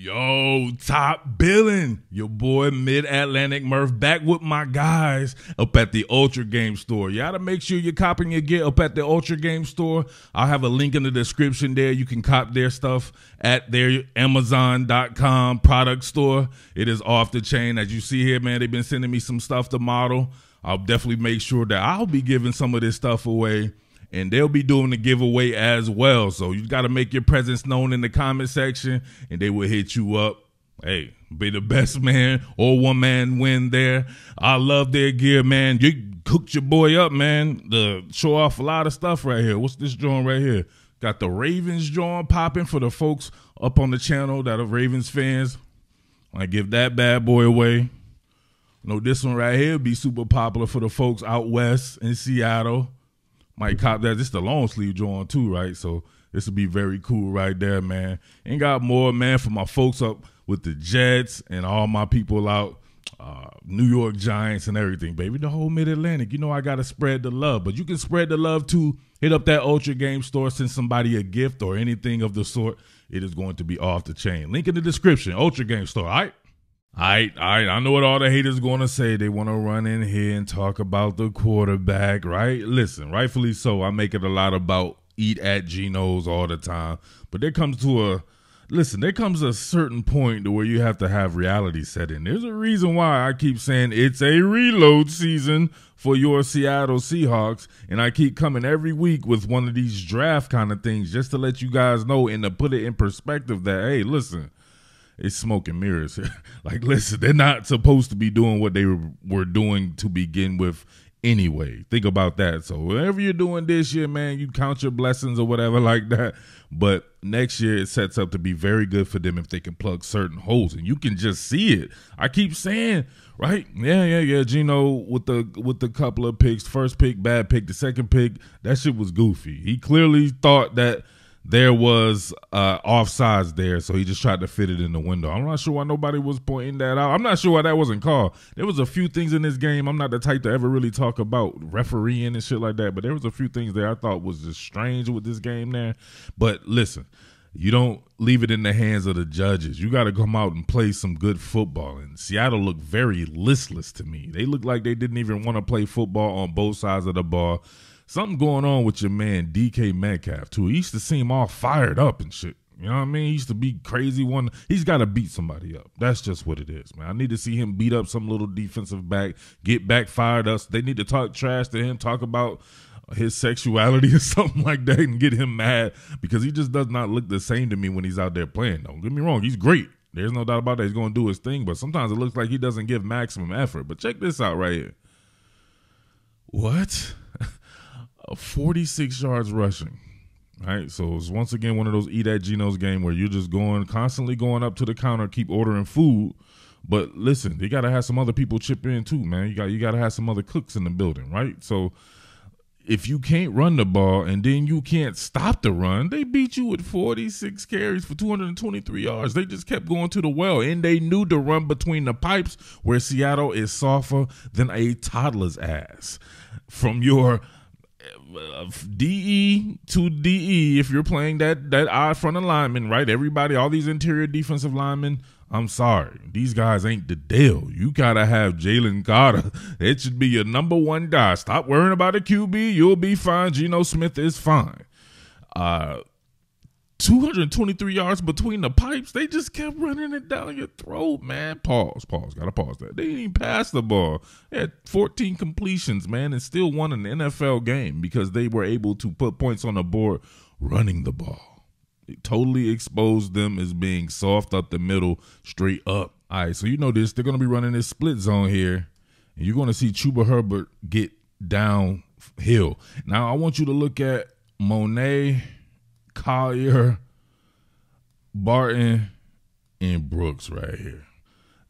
Yo, top Billin, your boy Mid-Atlantic Murph, back with my guys up at the Ultra Game Store. You gotta make sure you're copping your gear up at the Ultra Game Store. I'll have a link in the description there. You can cop their stuff at their Amazon.com product store. It is off the chain. As you see here, man, they've been sending me some stuff to model. I'll definitely make sure that I'll be giving some of this stuff away, and they'll be doing the giveaway as well. So you got to make your presence known in the comment section, and they will hit you up. Hey, be the best man or one-man win there. I love their gear, man. You cooked your boy up, man, to show off a lot of stuff right here. What's this joint right here? Got the Ravens joint popping for the folks up on the channel that are Ravens fans. I give that bad boy away. You know, this one right here be super popular for the folks out west in Seattle. Might cop that. This is the long sleeve joint too, right? So this will be very cool right there, man. And got more, man, for my folks up with the Jets and all my people out, New York Giants and everything, baby. The whole Mid-Atlantic. You know I got to spread the love. But you can spread the love too. Hit up that Ultra Game Store. Send somebody a gift or anything of the sort. It is going to be off the chain. Link in the description. Ultra Game Store, all right? All right. I know what all the haters going to say. They want to run in here and talk about the quarterback, right? Listen, rightfully so. I make it a lot about eat at Geno's all the time. But there comes a certain point to where you have to have reality set in. There's a reason why I keep saying it's a reload season for your Seattle Seahawks. And I keep coming every week with one of these draft kind of things just to let you guys know and to put it in perspective that, hey, listen, it's smoke and mirrors here. Like, listen, they're not supposed to be doing what they were doing to begin with anyway. Think about that. So whatever you're doing this year, man, you count your blessings or whatever like that. But next year it sets up to be very good for them if they can plug certain holes. And you can just see it. I keep saying, right? Yeah. Geno with the couple of picks. First pick, bad pick. The second pick, that shit was goofy. He clearly thought that there was offsides there, so he just tried to fit it in the window. I'm not sure why nobody was pointing that out. I'm not sure why that wasn't called. There was a few things in this game. I'm not the type to ever really talk about refereeing and shit like that, but there was a few things there I thought was just strange with this game there. But listen, you don't leave it in the hands of the judges. You got to come out and play some good football. And Seattle looked very listless to me. They looked like they didn't even want to play football on both sides of the ball. Something going on with your man, DK Metcalf, too. He used to seem all fired up and shit. You know what I mean? He used to be crazy one. He's got to beat somebody up. That's just what it is, man. I need to see him beat up some little defensive back, get back fired up. They need to talk trash to him, talk about his sexuality or something like that and get him mad because he just does not look the same to me when he's out there playing. Don't get me wrong. He's great. There's no doubt about that. He's going to do his thing, but sometimes it looks like he doesn't give maximum effort. But check this out right here. What? 46 yards rushing. All right, so it's once again one of those eat at Geno's game where you're just constantly going up to the counter, keep ordering food. But listen, they got to have some other people chip in too, man. You got to have some other cooks in the building, right? So if you can't run the ball and then you can't stop the run, they beat you with 46 carries for 223 yards. They just kept going to the well, and they knew to run between the pipes where Seattle is softer than a toddler's ass. From your DE to DE, if you're playing that odd front of lineman, right? Everybody, all these interior defensive linemen, I'm sorry. These guys ain't the deal. You got to have Jalen Carter. It should be your number one guy. Stop worrying about a QB. You'll be fine. Geno Smith is fine. 223 yards between the pipes. They just kept running it down your throat, man. Pause. Got to pause that. They didn't even pass the ball. They had 14 completions, man, and still won an NFL game because they were able to put points on the board running the ball. It totally exposed them as being soft up the middle, straight up. All right, so you know this. They're going to be running this split zone here, and you're going to see Chuba Herbert get downhill. Now, I want you to look at Monet, Collier, Barton, and Brooks right here.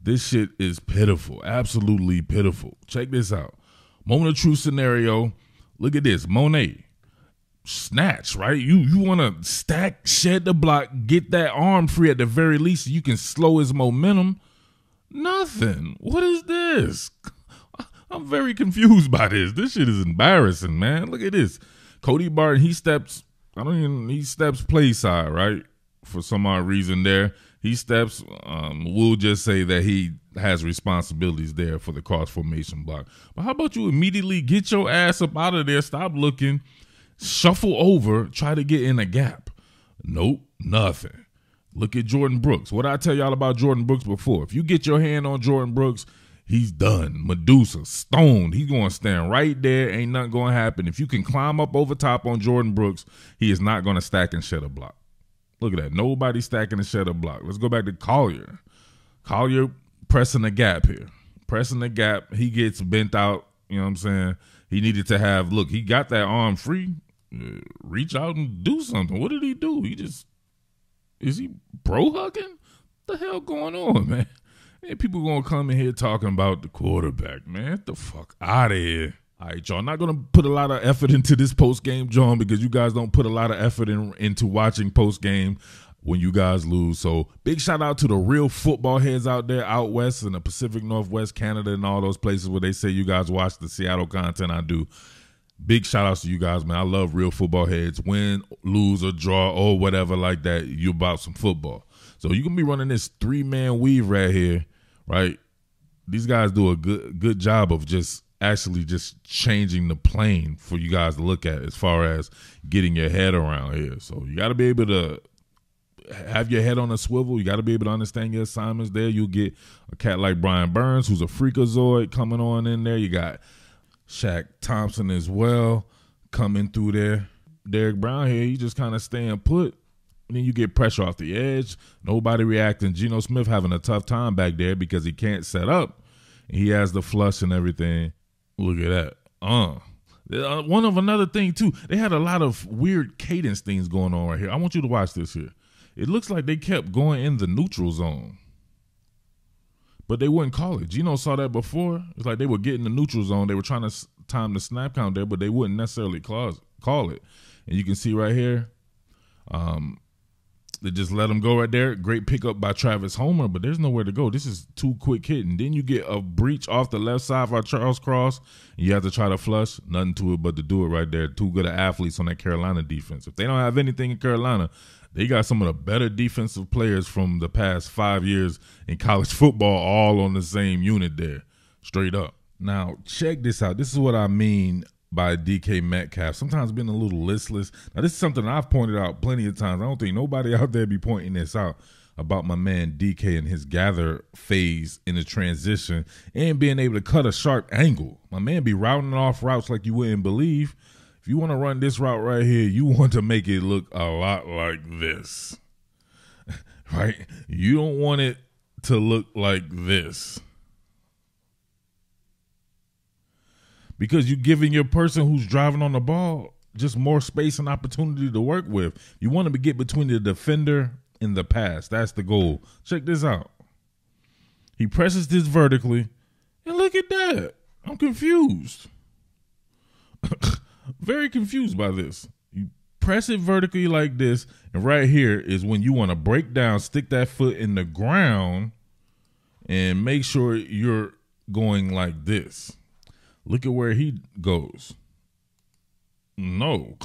This shit is pitiful, absolutely pitiful. Check this out. Moment of truth scenario. Look at this. Monet, snatch, right? You want to stack, shed the block, get that arm free at the very least so you can slow his momentum. Nothing. What is this? I'm very confused by this. This shit is embarrassing, man. Look at this. Cody Barton, he steps play side, right? For some odd reason there. he steps. We'll just say that he has responsibilities there for the cross formation block. But how about you immediately get your ass up out of there, stop looking, shuffle over, try to get in a gap? Nope, nothing. Look at Jordan Brooks. What I tell y'all about Jordan Brooks before? If you get your hand on Jordan Brooks, he's done. Medusa, stoned. He's going to stand right there. Ain't nothing going to happen. If you can climb up over top on Jordan Brooks, he is not going to stack and shed a block. Look at that. Nobody stacking and shed a block. Let's go back to Collier. Collier pressing the gap here. Pressing the gap. He gets bent out. You know what I'm saying? He needed to have, look, he got that arm free. Reach out and do something. What did he do? Is he bro hugging? What the hell going on, man? And people gonna come in here talking about the quarterback, man. Get the fuck out of here. All right, y'all. Not gonna put a lot of effort into this post game, John, because you guys don't put a lot of effort into watching post game when you guys lose. So big shout out to the real football heads out there, out west in the Pacific Northwest, Canada, and all those places where they say you guys watch the Seattle content I do. Big shout outs to you guys, man. I love real football heads. Win, lose, or draw, or whatever like that. You about some football. So you can be running this 3-man weave right here, right? These guys do a good job of just changing the plane for you guys to look at as far as getting your head around here. So you got to be able to have your head on a swivel. You got to be able to understand your assignments there. You'll get a cat like Brian Burns, who's a freakazoid, coming on in there. You got Shaq Thompson as well coming through there. Derek Brown here, you just kind of staying put. And then you get pressure off the edge. Nobody reacting. Geno Smith having a tough time back there because he can't set up. He has the flush and everything. Look at that. One of another thing, too. They had a lot of weird cadence things going on right here. I want you to watch this here. It looks like they kept going in the neutral zone. But they wouldn't call it. Geno saw that before. It's like they were getting the neutral zone. They were trying to time the snap count there, but they wouldn't necessarily call it. And you can see right here, they just let him go right there. Great pickup by Travis Homer, but there's nowhere to go. This is too quick hitting. Then you get a breach off the left side by Charles Cross, and you have to try to flush. Nothing to it but to do it right there. Too good of athletes on that Carolina defense. If they don't have anything in Carolina, they got some of the better defensive players from the past 5 years in college football all on the same unit there, straight up. Now, check this out. This is what I mean by DK Metcalf. Sometimes being a little listless. Now, this is something I've pointed out plenty of times. I don't think nobody out there be pointing this out about my man DK and his gather phase in the transition and being able to cut a sharp angle. My man be routing off routes like you wouldn't believe. If you want to run this route right here, you want to make it look a lot like this, right? You don't want it to look like this because you're giving your person who's driving on the ball just more space and opportunity to work with. You want to get between the defender and the pass. That's the goal. Check this out. He presses this vertically, and look at that. I'm confused. Very confused by this. You press it vertically like this, and right here is when you want to break down, stick that foot in the ground, and make sure you're going like this. Look at where he goes. No.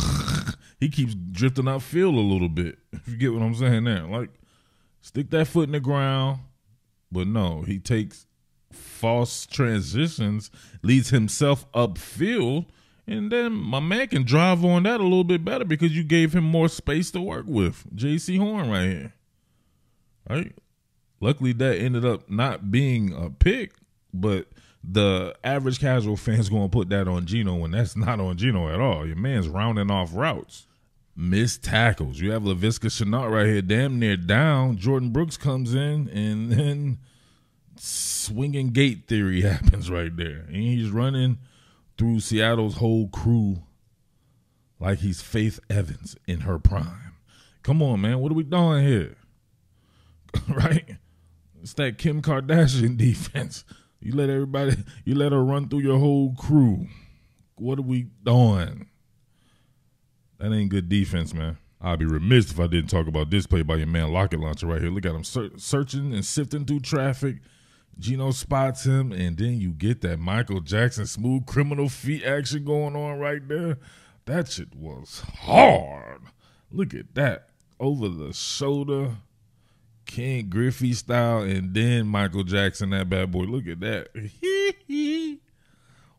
He keeps drifting upfield a little bit, if you get what I'm saying there. Like, stick that foot in the ground, but no, he takes false transitions, leads himself upfield, and then my man can drive on that a little bit better because you gave him more space to work with. J.C. Horn right here. Right? Luckily, that ended up not being a pick, but the average casual fan's going to put that on Geno when that's not on Geno at all. Your man's rounding off routes. Missed tackles. You have Laviska Shenault right here damn near down. Jordan Brooks comes in, and then swinging gate theory happens right there. And he's running through Seattle's whole crew like he's Faith Evans in her prime. Come on, man. What are we doing here? Right? It's that Kim Kardashian defense. You let her run through your whole crew. What are we doing? That ain't good defense, man. I'd be remiss if I didn't talk about this play by your man Locket Launcher right here. Look at him searching and sifting through traffic. Geno spots him, and then you get that Michael Jackson smooth criminal feet action going on right there. That shit was hard. Look at that. Over the shoulder. King Griffey style, and then Michael Jackson, that bad boy. Look at that.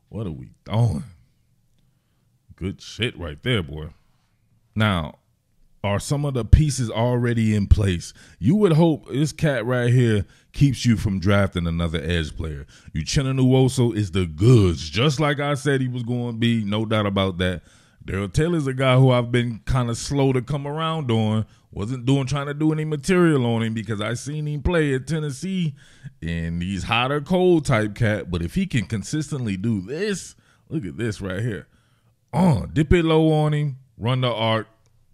What are we doing? Good shit right there, boy. Now, are some of the pieces already in place? You would hope this cat right here keeps you from drafting another edge player. Uchenna Nwosu is the goods, just like I said he was going to be, no doubt about that. Daryl Taylor's a guy who I've been kind of slow to come around on. Wasn't trying to do any material on him because I seen him play at Tennessee, and he's hot or cold type cat. But if he can consistently do this, look at this right here. Dip it low on him, run the arc,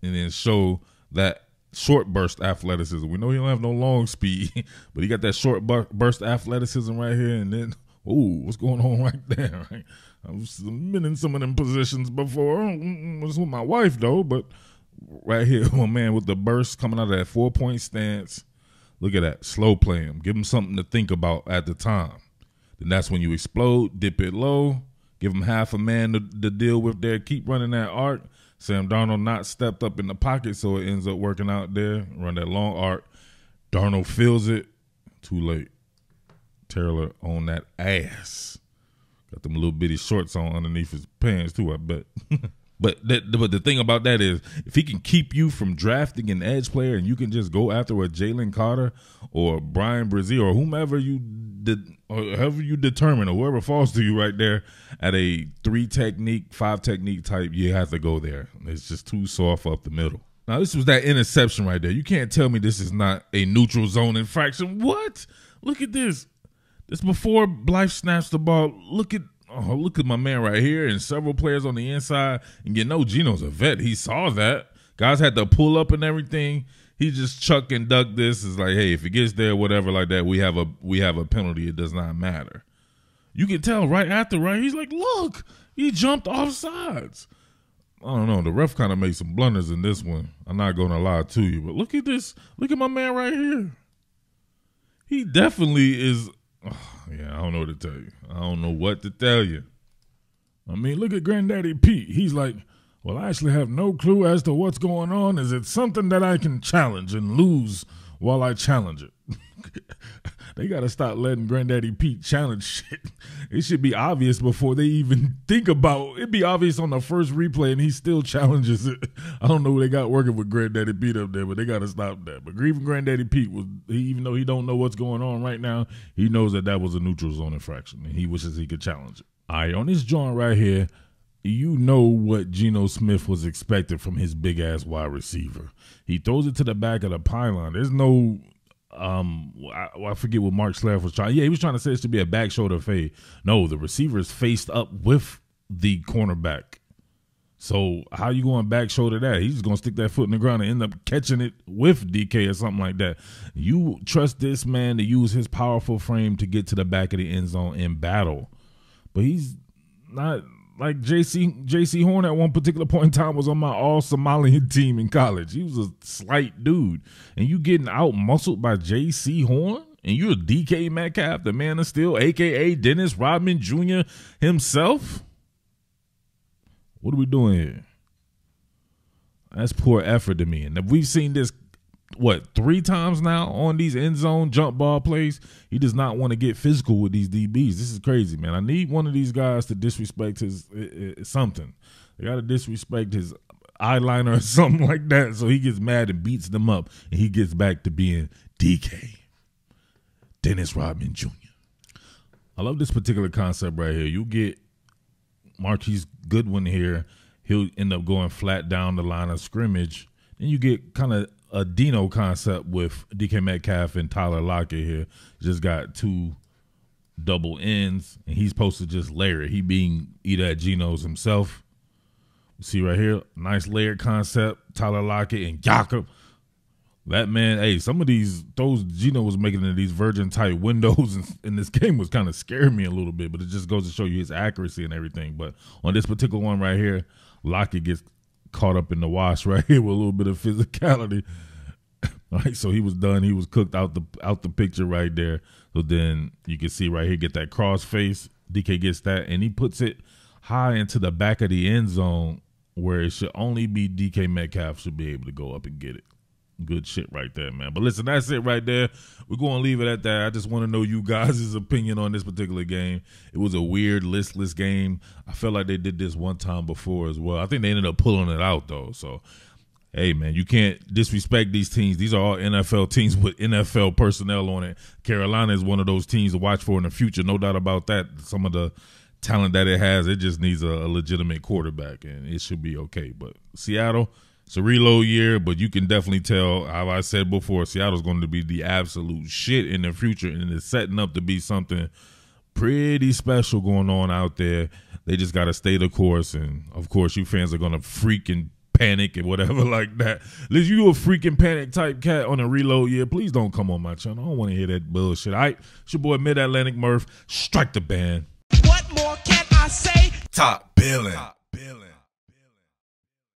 and then show that short burst athleticism. We know he don't have no long speed, but he got that short burst athleticism right here. And then, what's going on right there? Right? I've been in some of them positions before. It was with my wife, though, but right here, my man with the burst coming out of that 4-point stance. Look at that. Slow play him. Give him something to think about at the time. Then that's when you explode, dip it low, give him half a man to deal with there, keep running that arc. Sam Darnold not stepped up in the pocket, so it ends up working out there. Run that long arc. Darnold feels it. Too late. Taylor on that ass. Got them little bitty shorts on underneath his pants too, I bet. But the thing about that is, if he can keep you from drafting an edge player and you can just go after a Jalen Carter or Brian Brzee or whomever you however you determine or whoever falls to you right there at a 3-technique, 5-technique type, you have to go there. It's just too soft up the middle. Now, this was that interception right there. You can't tell me this is not a neutral zone infraction. What? Look at this. This before Blythe snaps the ball. Look at my man right here and several players on the inside. And you know Geno's a vet. He saw that. Guys had to pull up and everything. He just chuck and duck this. It's like, hey, if it gets there, whatever like that, we have a penalty. It does not matter. You can tell right after, right? He's like, look, he jumped off sides. I don't know. The ref kind of made some blunders in this one. I'm not going to lie to you. But look at this. Look at my man right here. He definitely is. I don't know what to tell you. I don't know what to tell you. I mean, look at Granddaddy Pete. He's like, well, I actually have no clue as to what's going on. Is it something that I can challenge and lose while I challenge it? They got to stop letting Granddaddy Pete challenge shit. It should be obvious before they even think about it. It'd be obvious on the first replay, and he still challenges it. I don't know who they got working with Granddaddy Pete up there, but they got to stop that. But even Granddaddy Pete, even though he don't know what's going on right now, he knows that was a neutral zone infraction, and he wishes he could challenge it. All right, on this joint right here, you know what Geno Smith was expected from his big-ass wide receiver. He throws it to the back of the pylon. There's no I forget what Mark Slav was trying. Yeah, he was trying to say it should be a back shoulder fade. No, the receiver is faced up with the cornerback. So how you going back shoulder that? He's just going to stick that foot in the ground and end up catching it with DK or something like that. You trust this man to use his powerful frame to get to the back of the end zone in battle. But he's not like J.C. Horn at one particular point in time was on my all-Somalian team in college. He was a slight dude. And you getting out-muscled by J.C. Horn? And you're DK Metcalf, the man of steel, a.k.a. Dennis Rodman Jr. himself? What are we doing here? That's poor effort to me. And we've seen this, 3 times now on these end zone jump ball plays. He does not want to get physical with these DBs. This is crazy, man. I need one of these guys to disrespect his something. They got to disrespect his eyeliner or something like that, so he gets mad and beats them up, and he gets back to being DK, Dennis Rodman Jr. I love this particular concept right here. You get Marquise Goodwin here. He'll end up going flat down the line of scrimmage. Then you get kind of a Dino concept with DK Metcalf and Tyler Lockett here. Just got 2 double ends, and he's supposed to just layer it. He being either at Geno's himself. You see right here, nice layered concept. Tyler Lockett and Jakob. That man, hey, some of these throws Geno was making in these virgin type windows in this game was kind of scaring me a little bit, but it just goes to show you his accuracy and everything. But on this particular one right here, Lockett gets caught up in the wash right here with a little bit of physicality. All right, so he was done. He was cooked out the picture right there. So then you can see right here, get that cross face. DK gets that, and he puts it high into the back of the end zone where it should only be DK Metcalf should be able to go up and get it. Good shit right there, man. But listen, that's it right there. We're going to leave it at that. I just want to know you guys' opinion on this particular game. It was a weird, listless game. I felt like they did this one time before as well. I think they ended up pulling it out, though. So, hey, man, you can't disrespect these teams. These are all NFL teams with NFL personnel on it. Carolina is one of those teams to watch for in the future. No doubt about that. Some of the talent that it has, it just needs a legitimate quarterback, and it should be okay. But Seattle, it's a reload year, but you can definitely tell, how I said before, Seattle's going to be the absolute shit in the future, and it's setting up to be something pretty special going on out there. They just got to stay the course, and, of course, you fans are going to freaking panic and whatever like that. Unless you a freaking panic type cat on a reload year, please don't come on my channel. I don't want to hear that bullshit. All right, it's your boy Mid-Atlantic Murph. Strike the band. What more can I say? Top Billin.